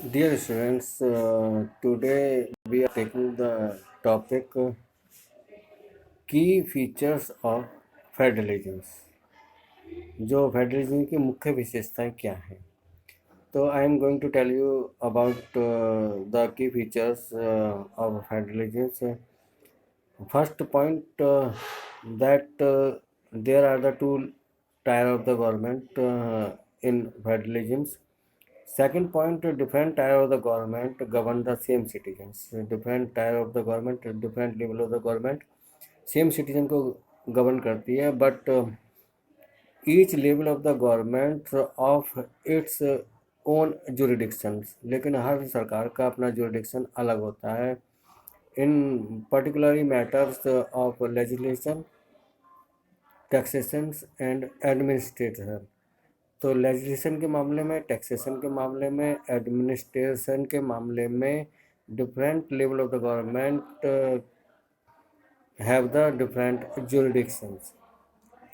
Dear students, today we are taking the topic key features of federalism. जो federalism की मुख्य विशेषताएं क्या हैं। तो I am going to tell you about the key features of federalism. First point, that there are the two tier of the government in federalism. Second point, different tier of the government govern the same citizens. Different tier of the government, different level of the government, same citizen को govern करती है, but each level of the government of its own jurisdictions। लेकिन हर सरकार का अपना jurisdiction अलग होता है in particularly matters of legislation, taxation and administration। तो लेजिस्लेशन के मामले में, टैक्सेशन के मामले में, एडमिनिस्ट्रेशन के मामले में different level of the government have the different jurisdictions.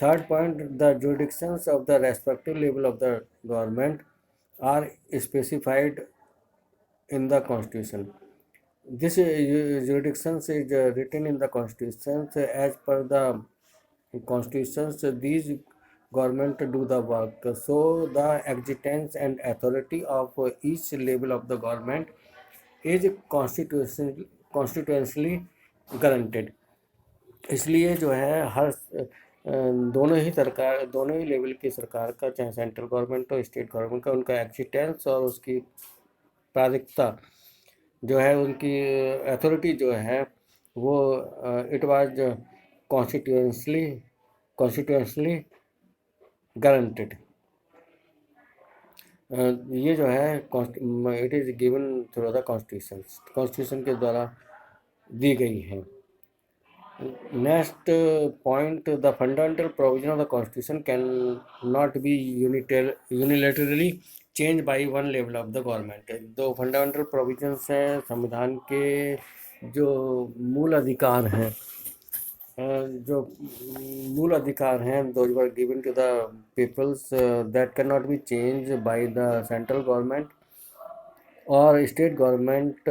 Third point, the jurisdictions of the respective level of the government are specified in the constitution. This jurisdictions is written in the constitution as per the constitutions. These government do the work, so the existence and authority of each level of the government is constitutionally guaranteed। इसलिए जो है हर दोनों ही level की सरकार का, चाहे central government हो, state government का, उनका एक्जिस्टेंस और उसकी प्राधिकता जो है, उनकी अथॉरिटी जो है वो इट वाज कॉन्स्टिट्यूशनली गारंटेड। ये जो है it is given through the constitution के द्वारा दी गई है। Next point, the fundamental provision of the constitution can not be unilaterally change by one level of the government. दो फंडामेंटल प्रोविजंस हैं संविधान के, जो मूल अधिकार हैं, those were given to the peoples, that can not be change by the central government और state government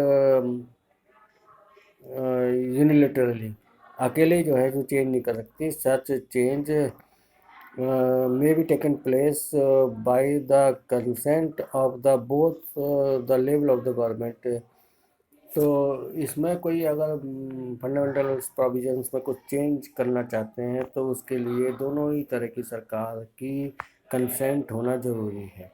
unilaterally, अकेले जो है जो चेंज नहीं कर सकती। Such change may be taken place by the consent of the both the level of the government। तो इसमें कोई अगर फंडामेंटल प्रोविजंस में कुछ चेंज करना चाहते हैं तो उसके लिए दोनों ही तरह की सरकार की कंसेंट होना ज़रूरी है।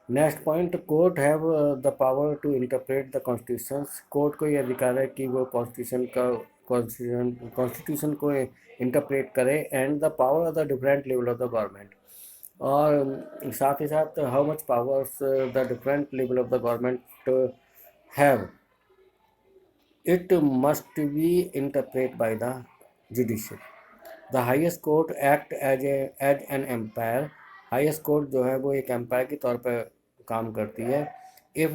Next point, court have the power to interpret the constitution. Court को ये अधिकार है कि वो कॉन्स्टिट्यूशन को इंटरप्रेट करे and the power of the different level of the government. और साथ ही साथ how much powers the different level of the government have, it must be interpreted by the judiciary। The highest court act as an empire। highest court जो है वो एक empire के तौर पर काम करती है। if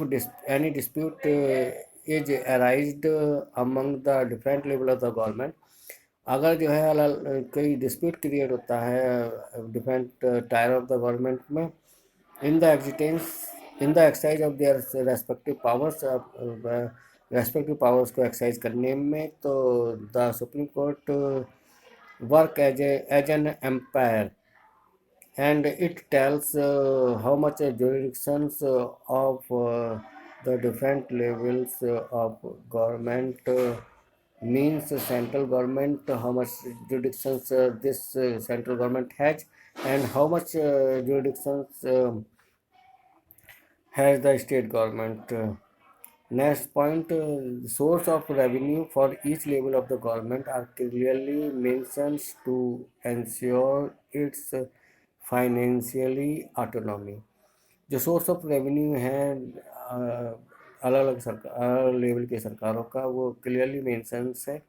any dispute is arised among the different level of the government, अगर जो है कोई डिस्प्यूट क्रिएट होता है different tier of the government में, in the exercise of their respective powers को एक्सरसाइज करने में, तो the Supreme Court work as an umpire and it tells how much jurisdictions of the different levels of government means central government, how much jurisdictions this central government has and how much jurisdictions has the state government। Next point, source of revenue for each level of the government are clearly mentioned to ensure its financially autonomy. जो source of revenue हैं अलग अलग level के सरकारों का, वो clearly mentions है,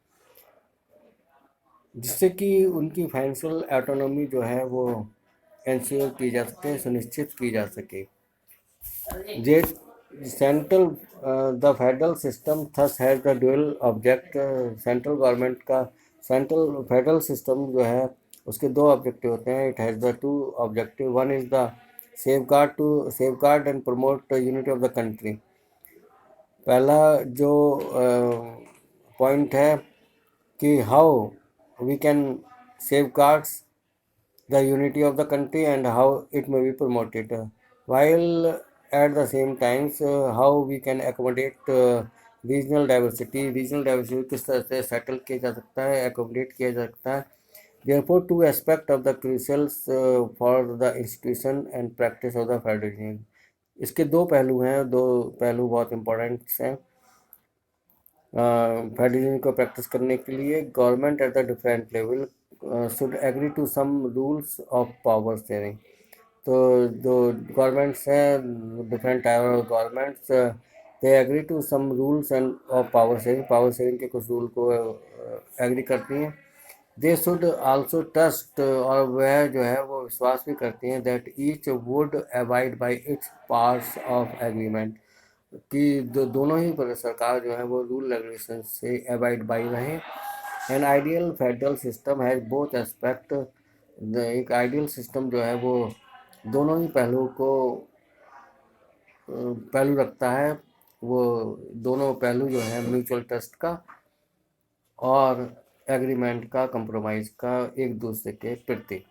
जिससे कि उनकी फाइनेंशियल ऑटोनॉमी जो है वो इंश्योर की जा सके, सुनिश्चित की जा सके। जे central the federal system thus has the dual object. Central government का फेडरल सिस्टम जो है उसके दो ऑब्जेक्टिव होते हैं। It has the two objective, one is the safeguard and promote the unity of the country. पहला जो पॉइंट है कि how we can safeguards the unity of the country and how it may be promoted, while at the same times how we can accommodate regional diversity किस तरह से settle किया जा सकता है, accommodate किया जा सकता है. Therefore, two aspects of the crucials for the institution and practice of the federalism. इसके दो पहलू हैं, दो पहलू बहुत इम्पोर्टेंट हैं फेडरलिज्म को प्रैक्टिस करने के लिए. Government at the different level should agree to some rules of power sharing. तो जो गवर्नमेंट्स हैं, different type of governments, they agree to some rules and of power sharing के कुछ रूल को एग्री करती हैं. दे शुड आल्सो ट्रस्ट, और वह जो है वो विश्वास भी करती हैं, that each would abide by its parts of agreement, कि दोनों ही सरकार जो है वो रूल रेगुलेशन से अबाइड बाई रहें. An ideal federal system has both aspect. एक आइडियल सिस्टम जो है वो दोनों ही पहलू रखता है. वो दोनों पहलू जो है म्यूचुअल ट्रस्ट का और एग्रीमेंट का, कंप्रोमाइज़ का एक दूसरे के प्रति.